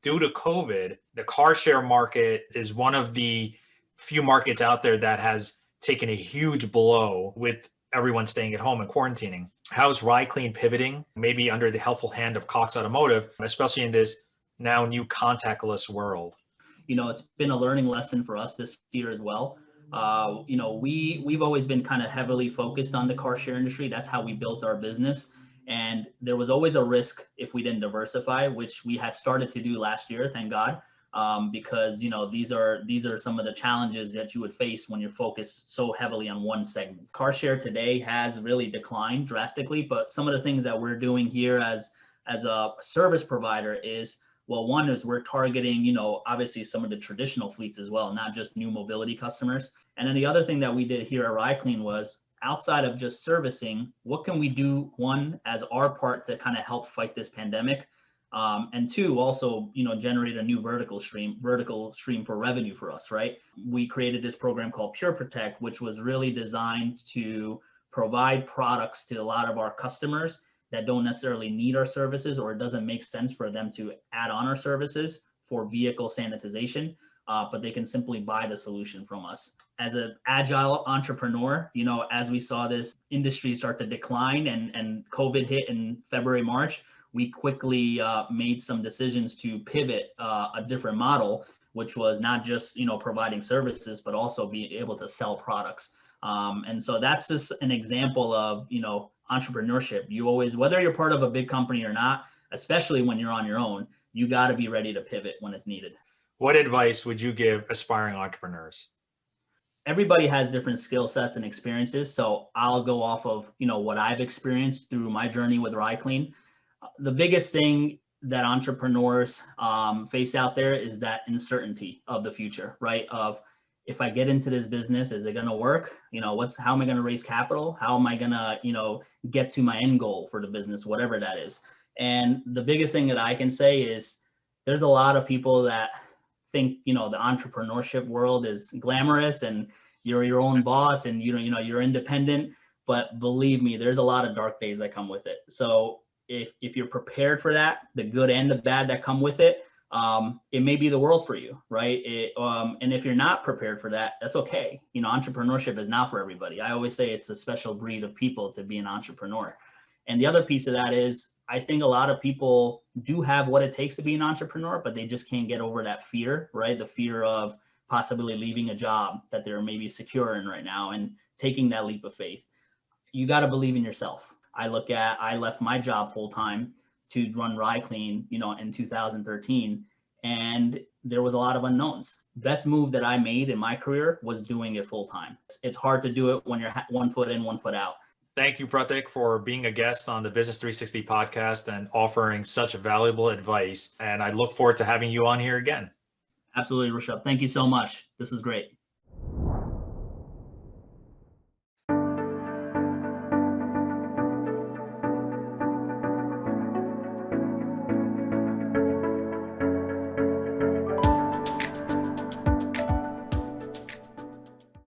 due to COVID, the car share market is one of the few markets out there that has taken a huge blow with everyone staying at home and quarantining. How's RideKleen pivoting, maybe under the helpful hand of Cox Automotive, especially in this now new contactless world? It's been a learning lesson for us this year as well. We've always been kind of heavily focused on the car share industry. That's how we built our business. And there was always a risk if we didn't diversify, which we had started to do last year, thank God. Because these are some of the challenges that you would face when you're focused so heavily on one segment. Car share today has really declined drastically, but some of the things that we're doing here as a service provider is, well, one is we're targeting, obviously some of the traditional fleets as well, not just new mobility customers. And then the other thing that we did here at RideKleen was, outside of just servicing, what can we do, one, as our part to kind of help fight this pandemic? And two, also, generate a new vertical stream for revenue for us, right? We created this program called Pure Protect, which was really designed to provide products to a lot of our customers that don't necessarily need our services, or it doesn't make sense for them to add on our services for vehicle sanitization, but they can simply buy the solution from us. As an agile entrepreneur, as we saw this industry start to decline and COVID hit in February, March, we quickly made some decisions to pivot a different model, which was not just providing services, but also being able to sell products. And so that's just an example of entrepreneurship. You always, whether you're part of a big company or not, especially when you're on your own, you got to be ready to pivot when it's needed. What advice would you give aspiring entrepreneurs? Everybody has different skill sets and experiences, so I'll go off of what I've experienced through my journey with RideKleen. The biggest thing that entrepreneurs face out there is that uncertainty of the future, right? Of, if I get into this business, is it going to work? How am I going to raise capital? How am I going to, get to my end goal for the business, whatever that is? And the biggest thing that I can say is, there's a lot of people that think, the entrepreneurship world is glamorous and you're your own boss and you're independent. But believe me, there's a lot of dark days that come with it. So if you're prepared for that, the good and the bad that come with it, it may be the world for you, right? And if you're not prepared for that, that's okay. Entrepreneurship is not for everybody. I always say it's a special breed of people to be an entrepreneur. And the other piece of that is, I think a lot of people do have what it takes to be an entrepreneur, but they just can't get over that fear, right? The fear of possibly leaving a job that they're maybe secure in right now and taking that leap of faith. You got to believe in yourself. I left my job full time to run RideKleen, in 2013, and there was a lot of unknowns. Best move that I made in my career was doing it full time. It's hard to do it when you're one foot in, one foot out. Thank you, Pratik, for being a guest on the Business 360 podcast and offering such valuable advice. And I look forward to having you on here again. Absolutely, Rishabh. Thank you so much. This is great.